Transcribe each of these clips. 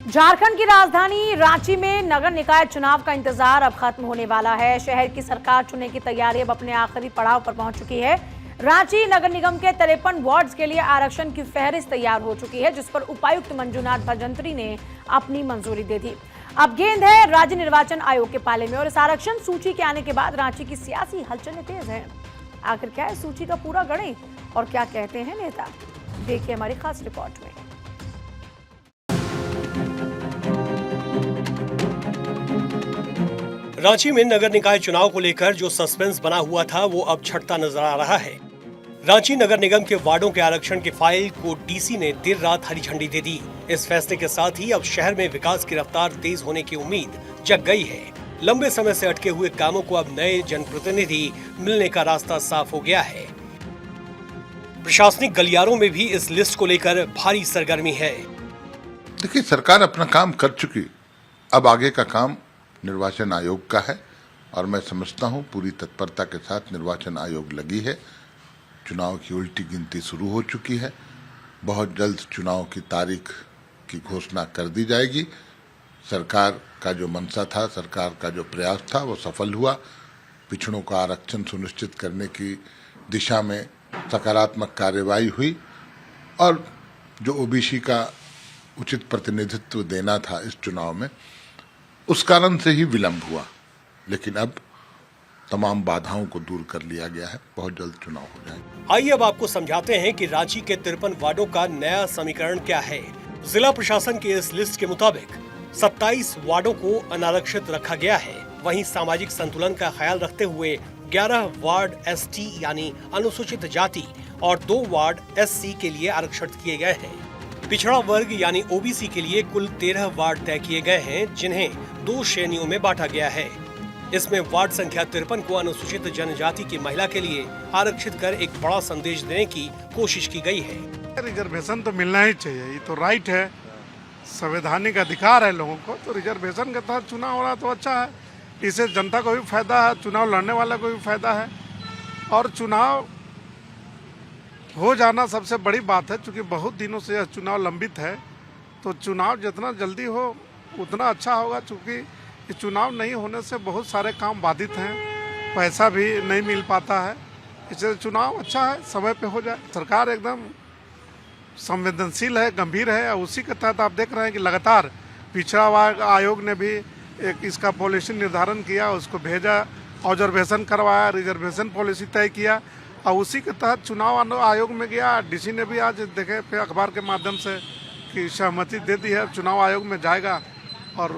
झारखंड की राजधानी रांची में नगर निकाय चुनाव का इंतजार अब खत्म होने वाला है। शहर की सरकार चुनने की तैयारी अब अपने आखिरी पड़ाव पर पहुंच चुकी है। रांची नगर निगम के 53 वार्ड्स के लिए आरक्षण की फहरिस्त तैयार हो चुकी है, जिस पर उपायुक्त मंजूनाथ भजंत्री ने अपनी मंजूरी दे दी। अब गेंद है राज्य निर्वाचन आयोग के पाले में और इस आरक्षण सूची के आने के बाद रांची की सियासी हलचलें तेज हैं। आखिर क्या है सूची का पूरा गणित और क्या कहते हैं नेता, देखिए हमारी खास रिपोर्ट में। रांची में नगर निकाय चुनाव को लेकर जो सस्पेंस बना हुआ था वो अब छटता नजर आ रहा है। रांची नगर निगम के वार्डों के आरक्षण की फाइल को डीसी ने देर रात हरी झंडी दे दी। इस फैसले के साथ ही अब शहर में विकास की रफ्तार तेज होने की उम्मीद जग गई है। लंबे समय से अटके हुए कामों को अब नए जनप्रतिनिधि मिलने का रास्ता साफ हो गया है। प्रशासनिक गलियारों में भी इस लिस्ट को लेकर भारी सरगर्मी है। देखिए, सरकार अपना काम कर चुकी, अब आगे का काम निर्वाचन आयोग का है और मैं समझता हूं पूरी तत्परता के साथ निर्वाचन आयोग लगी है। चुनाव की उल्टी गिनती शुरू हो चुकी है। बहुत जल्द चुनाव की तारीख की घोषणा कर दी जाएगी। सरकार का जो मंशा था, सरकार का जो प्रयास था, वो सफल हुआ। पिछड़ों का आरक्षण सुनिश्चित करने की दिशा में सकारात्मक कार्यवाही हुई और जो ओबीसी का उचित प्रतिनिधित्व देना था इस चुनाव में, उस कारण से ही विलंब हुआ, लेकिन अब तमाम बाधाओं को दूर कर लिया गया है। बहुत जल्द चुनाव हो जाएगा। आइए अब आपको समझाते हैं कि रांची के 53 वार्डों का नया समीकरण क्या है। जिला प्रशासन की इस लिस्ट के मुताबिक 27 वार्डों को अनारक्षित रखा गया है। वहीं सामाजिक संतुलन का ख्याल रखते हुए 11 वार्ड एसटी यानी अनुसूचित जाति और 2 वार्ड एससी के लिए आरक्षित किए गए हैं। पिछड़ा वर्ग यानी ओबीसी के लिए कुल 13 वार्ड तय किए गए हैं, जिन्हें 2 श्रेणियों में बांटा गया है। इसमें वार्ड संख्या 53 को अनुसूचित जनजाति की महिला के लिए आरक्षित कर एक बड़ा संदेश देने की कोशिश की गई है। रिजर्वेशन तो मिलना ही चाहिए, ये तो राइट है, संवैधानिक अधिकार है लोगों को। तो रिजर्वेशन के तहत चुनाव हो रहा तो अच्छा है, इससे जनता को भी फायदा है, चुनाव लड़ने वाले को भी फायदा है और चुनाव हो जाना सबसे बड़ी बात है। क्योंकि बहुत दिनों से यह चुनाव लंबित है, तो चुनाव जितना जल्दी हो उतना अच्छा होगा। क्योंकि चुनाव नहीं होने से बहुत सारे काम बाधित हैं, पैसा भी नहीं मिल पाता है। इसलिए चुनाव अच्छा है, समय पे हो जाए। सरकार एकदम संवेदनशील है, गंभीर है और उसी के तहत आप देख रहे हैं कि लगातार पिछड़ा वर्ग आयोग ने भी एक इसका पॉलिसी निर्धारण किया, उसको भेजा, ऑब्जर्वेशन करवाया, रिजर्वेशन पॉलिसी तय किया और उसी के तहत चुनाव आयोग में गया। डीसी ने भी आज देखे फिर अखबार के माध्यम से कि सहमति दे दी है, चुनाव आयोग में जाएगा और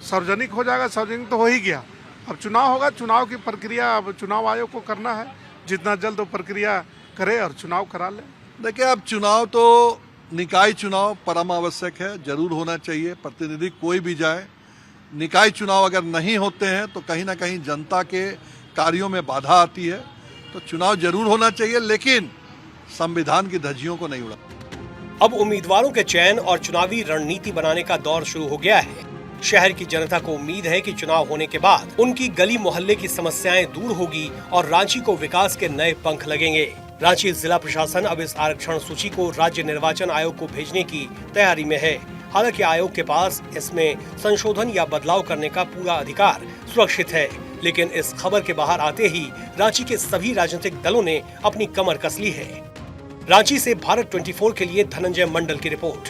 सार्वजनिक हो जाएगा। सार्वजनिक तो हो ही गया, अब चुनाव होगा। चुनाव की प्रक्रिया अब चुनाव आयोग को करना है, जितना जल्द वो प्रक्रिया करे और चुनाव करा ले। देखिए, अब चुनाव तो निकाय चुनाव परम आवश्यक है, जरूर होना चाहिए। प्रतिनिधि कोई भी जाए, निकाय चुनाव अगर नहीं होते हैं तो कहीं ना कहीं जनता के कार्यों में बाधा आती है। तो चुनाव जरूर होना चाहिए, लेकिन संविधान की धज्जियों को नहीं उड़ा। अब उम्मीदवारों के चयन और चुनावी रणनीति बनाने का दौर शुरू हो गया है। शहर की जनता को उम्मीद है कि चुनाव होने के बाद उनकी गली मोहल्ले की समस्याएं दूर होगी और रांची को विकास के नए पंख लगेंगे। रांची जिला प्रशासन अब इस आरक्षण सूची को राज्य निर्वाचन आयोग को भेजने की तैयारी में है। हालांकि आयोग के पास इसमें संशोधन या बदलाव करने का पूरा अधिकार सुरक्षित है, लेकिन इस खबर के बाहर आते ही रांची के सभी राजनीतिक दलों ने अपनी कमर कस ली है। रांची से भारत 24 के लिए धनंजय मंडल की रिपोर्ट।